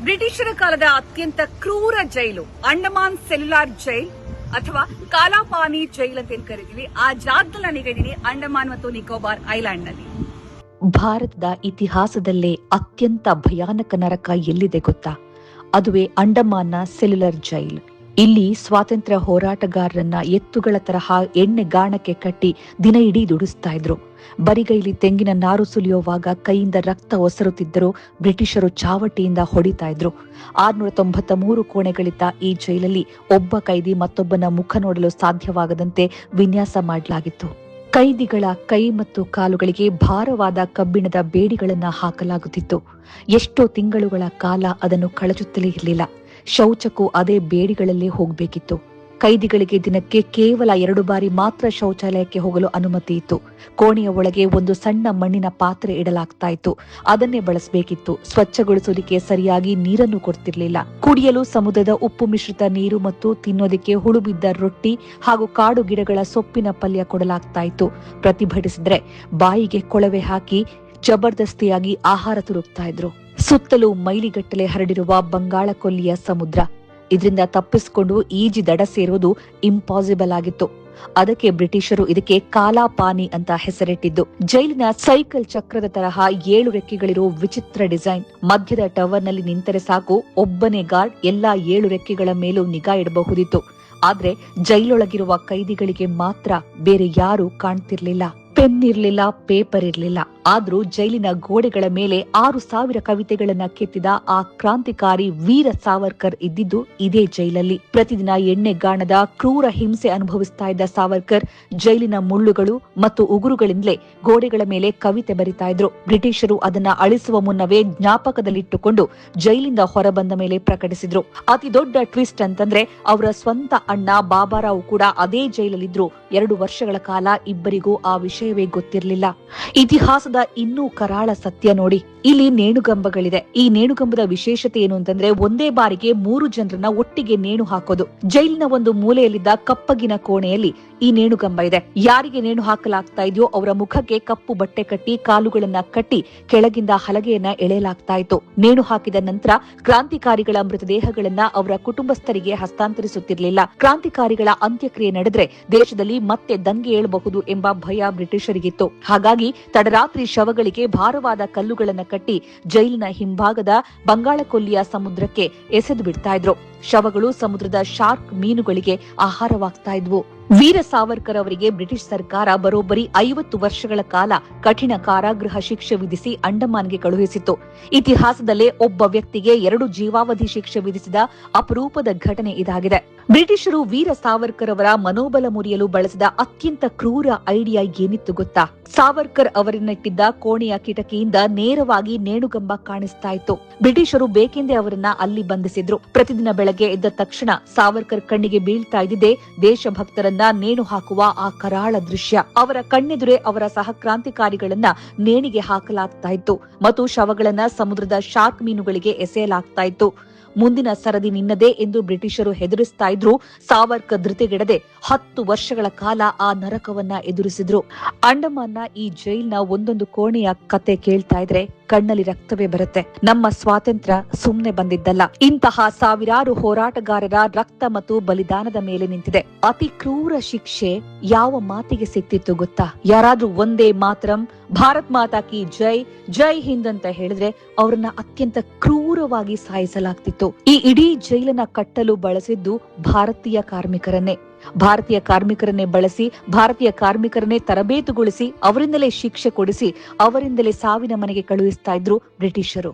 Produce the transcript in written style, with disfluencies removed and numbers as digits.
ಬ್ರಿಟಿಷರ ಕಾಲದ ಅತ್ಯಂತ ಕ್ರೂರ ಜೈಲು ಅಂಡಮಾನ್ ಸೆಲ್ಯುಲಾರ್ ಜೈಲ್ ಅಥವಾ ಕಾಲಾಪಾನಿ ಜೈಲ್ ಅಂತ ಏನ್ ಕರಿತೀವಿ. ಆ ಜಾಗದಲ್ಲಿ ನಾನೀಗಿದ್ದೀನಿ ಅಂಡಮಾನ್ ಮತ್ತು ನಿಕೋಬಾರ್ ಐಲ್ಯಾಂಡ್ ನಲ್ಲಿ. ಭಾರತದ ಇತಿಹಾಸದಲ್ಲೇ ಅತ್ಯಂತ ಭಯಾನಕ ನರಕ ಎಲ್ಲಿದೆ ಗೊತ್ತಾ? ಅದುವೇ ಅಂಡಮಾನ್ನ ಸೆಲ್ಯುಲರ್ ಜೈಲ್. ಇಲ್ಲಿ ಸ್ವಾತಂತ್ರ್ಯ ಹೋರಾಟಗಾರರನ್ನ ಎತ್ತುಗಳ ತರಹ ಎಣ್ಣೆಗಾಣಕ್ಕೆ ಕಟ್ಟಿ ದಿನ ಇಡೀ ದುಡಿಸ್ತಾ ಇದ್ರು. ಬರಿಗೈಲಿ ತೆಂಗಿನ ನಾರು ಸುಲಿಯುವಾಗ ಕೈಯಿಂದ ರಕ್ತ ಒಸರುತ್ತಿದ್ದರೂ ಬ್ರಿಟಿಷರು ಚಾವಟಿಯಿಂದ ಹೊಡಿತಾ ಇದ್ರು. 693 ಕೋಣೆಗಳಿದ್ದ ಈ ಜೈಲಲ್ಲಿ ಒಬ್ಬ ಕೈದಿ ಮತ್ತೊಬ್ಬನ ಮುಖ ನೋಡಲು ಸಾಧ್ಯವಾಗದಂತೆ ವಿನ್ಯಾಸ ಮಾಡಲಾಗಿತ್ತು. ಕೈದಿಗಳ ಕೈ ಮತ್ತು ಕಾಲುಗಳಿಗೆ ಭಾರವಾದ ಕಬ್ಬಿಣದ ಬೇಡಿಗಳನ್ನ ಹಾಕಲಾಗುತ್ತಿತ್ತು. ಎಷ್ಟೋ ತಿಂಗಳುಗಳ ಕಾಲ ಅದನ್ನು ಕಳಚುತ್ತಲೇ ಇರಲಿಲ್ಲ. ಶೌಚಕ್ಕೂ ಅದೇ ಬೇಡಿಗಳಲ್ಲೇ ಹೋಗಬೇಕಿತ್ತು. ಕೈದಿಗಳಿಗೆ ದಿನಕ್ಕೆ ಕೇವಲ 2 ಬಾರಿ ಮಾತ್ರ ಶೌಚಾಲಯಕ್ಕೆ ಹೋಗಲು ಅನುಮತಿ ಇತ್ತು. ಕೋಣೆಯ ಒಳಗೆ ಒಂದು ಸಣ್ಣ ಮಣ್ಣಿನ ಪಾತ್ರೆ ಇಡಲಾಗ್ತಾ ಇತ್ತು. ಅದನ್ನೇ ಬಳಸಬೇಕಿತ್ತು. ಸ್ವಚ್ಛಗೊಳಿಸೋದಕ್ಕೆ ಸರಿಯಾಗಿ ನೀರನ್ನು ಕೊಡ್ತಿರ್ಲಿಲ್ಲ. ಕುಡಿಯಲು ಸಮುದ್ರದ ಉಪ್ಪು ಮಿಶ್ರಿತ ನೀರು ಮತ್ತು ತಿನ್ನೋದಕ್ಕೆ ಹುಳುಬಿದ್ದ ರೊಟ್ಟಿ ಹಾಗೂ ಕಾಡು ಗಿಡಗಳ ಸೊಪ್ಪಿನ ಪಲ್ಯ ಕೊಡಲಾಗ್ತಾ ಇತ್ತು. ಪ್ರತಿಭಟಿಸಿದ್ರೆ ಬಾಯಿಗೆ ಕೊಳವೆ ಹಾಕಿ ಜಬರ್ದಸ್ತಿಯಾಗಿ ಆಹಾರ ತುರುಕ್ತಾ ಇದ್ರು. ಸುತ್ತಲೂ ಮೈಲಿಗಟ್ಟಲೆ ಹರಡಿರುವ ಬಂಗಾಳ ಕೊಲ್ಲಿಯ ಸಮುದ್ರ. ಇದರಿಂದ ತಪ್ಪಿಸಿಕೊಂಡು ಈಜಿ ದಡ ಸೇರೋದು ಇಂಪಾಸಿಬಲ್ ಆಗಿತ್ತು. ಅದಕ್ಕೆ ಬ್ರಿಟಿಷರು ಇದಕ್ಕೆ ಕಾಲಾಪಾನಿ ಅಂತ ಹೆಸರಿಟ್ಟಿದ್ದು. ಜೈಲಿನ ಸೈಕಲ್ ಚಕ್ರದ ತರಹ 7 ರೆಕ್ಕೆಗಳಿರೋ ವಿಚಿತ್ರ ಡಿಸೈನ್. ಮಧ್ಯದ ಟವರ್ ನಲ್ಲಿ ನಿಂತರೆ ಸಾಕು, ಒಬ್ಬನೇ ಗಾರ್ಡ್ ಎಲ್ಲಾ 7 ರೆಕ್ಕೆಗಳ ಮೇಲೂ ನಿಗಾ ಇಡಬಹುದಿತ್ತು. ಆದ್ರೆ ಜೈಲೊಳಗಿರುವ ಕೈದಿಗಳಿಗೆ ಮಾತ್ರ ಬೇರೆ ಯಾರೂ ಕಾಣ್ತಿರ್ಲಿಲ್ಲ. ಪೆನ್ ಇರ್ಲಿಲ್ಲ, ಪೇಪರ್ ಇರ್ಲಿಲ್ಲ. ಆದ್ರೂ ಜೈಲಿನ ಗೋಡೆಗಳ ಮೇಲೆ 6,000 ಕವಿತೆಗಳನ್ನ ಕೆತ್ತಿದ ಆ ಕ್ರಾಂತಿಕಾರಿ ವೀರ ಸಾವರ್ಕರ್ ಇದ್ದಿದ್ದು ಇದೇ ಜೈಲಲ್ಲಿ. ಪ್ರತಿದಿನ ಎಣ್ಣೆಗಾಣದ ಕ್ರೂರ ಹಿಂಸೆ ಅನುಭವಿಸ್ತಾ ಇದ್ದ ಸಾವರ್ಕರ್ ಜೈಲಿನ ಮುಳ್ಳುಗಳು ಮತ್ತು ಉಗುರುಗಳಿಂದಲೇ ಗೋಡೆಗಳ ಮೇಲೆ ಕವಿತೆ ಬರಿತಾ ಇದ್ರು. ಬ್ರಿಟಿಷರು ಅದನ್ನ ಅಳಿಸುವ ಮುನ್ನವೇ ಜ್ಞಾಪಕದಲ್ಲಿಟ್ಟುಕೊಂಡು ಜೈಲಿಂದ ಹೊರಬಂದ ಮೇಲೆ ಪ್ರಕಟಿಸಿದ್ರು. ಅತಿ ದೊಡ್ಡ ಟ್ವಿಸ್ಟ್ ಅಂತಂದ್ರೆ ಅವರ ಸ್ವಂತ ಅಣ್ಣ ಬಾಬಾರಾವ್ ಕೂಡ ಅದೇ ಜೈಲಲ್ಲಿದ್ರು. 2 ವರ್ಷಗಳ ಕಾಲ ಇಬ್ಬರಿಗೂ ಆ ವಿಷಯವೇ ಗೊತ್ತಿರಲಿಲ್ಲ. ಇತಿಹಾಸದ ಇನ್ನೂ ಕರಾಳ ಸತ್ಯ ನೋಡಿ. ಇಲ್ಲಿ ನೇಣುಗಂಬಗಳಿದೆ. ಈ ನೇಣುಗಂಬದ ವಿಶೇಷತೆ ಏನು ಅಂತಂದ್ರೆ, ಒಂದೇ ಬಾರಿಗೆ 3 ಜನರನ್ನ ಒಟ್ಟಿಗೆ ನೇಣು ಹಾಕೋದು. ಜೈಲಿನ ಒಂದು ಮೂಲೆಯಲ್ಲಿದ್ದ ಕಪ್ಪಗಿನ ಕೋಣೆಯಲ್ಲಿ ಈ ನೇಣುಗಂಬ ಇದೆ. ಯಾರಿಗೆ ನೇಣು ಹಾಕಲಾಗ್ತಾ ಇದೆಯೋ ಅವರ ಮುಖಕ್ಕೆ ಕಪ್ಪು ಬಟ್ಟೆ ಕಟ್ಟಿ ಕಾಲುಗಳನ್ನ ಕಟ್ಟಿ ಕೆಳಗಿಂದ ಹಲಗೆಯನ್ನ ಎಳೆಯಲಾಗ್ತಾ ಇತ್ತು. ನೇಣು ಹಾಕಿದ ನಂತರ ಕ್ರಾಂತಿಕಾರಿಗಳ ಮೃತದೇಹಗಳನ್ನ ಅವರ ಕುಟುಂಬಸ್ಥರಿಗೆ ಹಸ್ತಾಂತರಿಸುತ್ತಿರಲಿಲ್ಲ. ಕ್ರಾಂತಿಕಾರಿಗಳ ಅಂತ್ಯಕ್ರಿಯೆ ನಡೆದ್ರೆ ದೇಶದಲ್ಲಿ ಮತ್ತೆ ದಂಗೆ ಏಳಬಹುದು ಎಂಬ ಭಯ ಬ್ರಿಟಿಷರಿಗಿತ್ತು. ಹಾಗಾಗಿ ತಡರಾತ್ರಿ ಶವಗಳಿಗೆ ಭಾರವಾದ ಕಲ್ಲುಗಳನ್ನ ಕಟ್ಟಿ ಜೈಲಿನ ಹಿಂಭಾಗದ ಬಂಗಾಳಕೊಲ್ಲಿಯ ಸಮುದ್ರಕ್ಕೆ ಎಸೆದು ಬಿಡ್ತಾ ಇದ್ರು. ಶವಗಳು ಸಮುದ್ರದ ಶಾರ್ಕ್ ಮೀನುಗಳಿಗೆ ಆಹಾರವಾಗ್ತಾ ಇದ್ವು. ವೀರ ಸಾವರ್ಕರ್ ಅವರಿಗೆ ಬ್ರಿಟಿಷ್ ಸರ್ಕಾರ ಬರೋಬ್ಬರಿ 50 ವರ್ಷಗಳ ಕಾಲ ಕಠಿಣ ಕಾರಾಗೃಹ ಶಿಕ್ಷೆ ವಿಧಿಸಿ ಅಂಡಮಾನ್ಗೆ ಕಳುಹಿಸಿತ್ತು. ಇತಿಹಾಸದಲ್ಲೇ ಒಬ್ಬ ವ್ಯಕ್ತಿಗೆ 2 ಜೀವಾವಧಿ ಶಿಕ್ಷೆ ವಿಧಿಸಿದ ಅಪರೂಪದ ಘಟನೆ ಇದಾಗಿದೆ. ಬ್ರಿಟಿಷರು ವೀರ ಸಾವರ್ಕರ್ ಅವರ ಮನೋಬಲ ಮುರಿಯಲು ಬಳಸಿದ ಅತ್ಯಂತ ಕ್ರೂರ ಐಡಿಯಾ ಏನಿತ್ತು ಗೊತ್ತಾ? ಸಾವರ್ಕರ್ ಅವರನ್ನಿಟ್ಟಿದ್ದ ಕೋಣೆಯ ಕಿಟಕಿಯಿಂದ ನೇರವಾಗಿ ನೇಣುಗಂಬ ಕಾಣಿಸ್ತಾ ಇತ್ತು. ಬ್ರಿಟಿಷರು ಬೇಕೆಂದೇ ಅವರನ್ನ ಅಲ್ಲಿ ಬಂಧಿಸಿದ್ರು. ಪ್ರತಿದಿನ ಬೆಳಗ್ಗೆ ಎದ್ದ ತಕ್ಷಣ ಸಾವರ್ಕರ್ ಕಣ್ಣಿಗೆ ಬೀಳ್ತಾ ಇದ್ದಿದ್ದೇ ದೇಶಭಕ್ತರನ್ನ ನೇಣು ಹಾಕುವ ಆ ಕರಾಳ ದೃಶ್ಯ. ಅವರ ಕಣ್ಣೆದುರೇ ಅವರ ಸಹ ಕ್ರಾಂತಿಕಾರಿಗಳನ್ನ ನೇಣಿಗೆ ಹಾಕಲಾಗ್ತಾ ಇತ್ತು ಮತ್ತು ಶವಗಳನ್ನ ಸಮುದ್ರದ ಶಾರ್ಕ್ ಮೀನುಗಳಿಗೆ ಎಸೆಯಲಾಗ್ತಾ ಇತ್ತು. ಮುಂದಿನ ಸರದಿ ನಿನ್ನದೇ ಎಂದು ಬ್ರಿಟಿಷರು ಹೆದರಿಸ್ತಾ ಇದ್ರು. ಸಾವರ್ಕರ್ ಧೃತಿಗೆಡದೆ 10 ವರ್ಷಗಳ ಕಾಲ ಆ ನರಕವನ್ನ ಎದುರಿಸಿದ್ರು. ಅಂಡಮಾನ್ನ ಈ ಜೈಲ್ನ ಒಂದೊಂದು ಕೋಣೆಯ ಕತೆ ಕೇಳ್ತಾ ಇದ್ರೆ ಕಣ್ಣಲ್ಲಿ ರಕ್ತವೇ ಬರುತ್ತೆ. ನಮ್ಮ ಸ್ವಾತಂತ್ರ್ಯ ಸುಮ್ನೆ ಬಂದಿದ್ದಲ್ಲ. ಇಂತಹ ಸಾವಿರಾರು ಹೋರಾಟಗಾರರ ರಕ್ತ ಮತ್ತು ಬಲಿದಾನದ ಮೇಲೆ ನಿಂತಿದೆ. ಅತಿ ಕ್ರೂರ ಶಿಕ್ಷೆ ಯಾವ ಮಾತಿಗೆ ಸಿಕ್ತಿತ್ತು ಗೊತ್ತಾ? ಯಾರಾದ್ರೂ ಒಂದೇ ಮಾತರಂ, ಭಾರತ್ ಮಾತಾ ಕಿ ಜೈ, ಜೈ ಹಿಂದ್ ಅಂತ ಹೇಳಿದ್ರೆ ಅವರನ್ನ ಅತ್ಯಂತ ಕ್ರೂರವಾಗಿ ಸಾಯಿಸಲಾಗ್ತಿತ್ತು. ಈ ಇಡೀ ಜೈಲನ್ನ ಕಟ್ಟಲು ಬಳಸಿದ್ದು ಭಾರತೀಯ ಕಾರ್ಮಿಕರನ್ನೇ ಬಳಸಿ, ಭಾರತೀಯ ಕಾರ್ಮಿಕರನ್ನೇ ತರಬೇತುಗೊಳಿಸಿ, ಅವರಿಂದಲೇ ಶಿಕ್ಷೆ ಕೊಡಿಸಿ, ಅವರಿಂದಲೇ ಸಾವಿನ ಮನೆಗೆ ಕಳುಹಿಸ್ತಾ ಇದ್ರು ಬ್ರಿಟಿಷರು.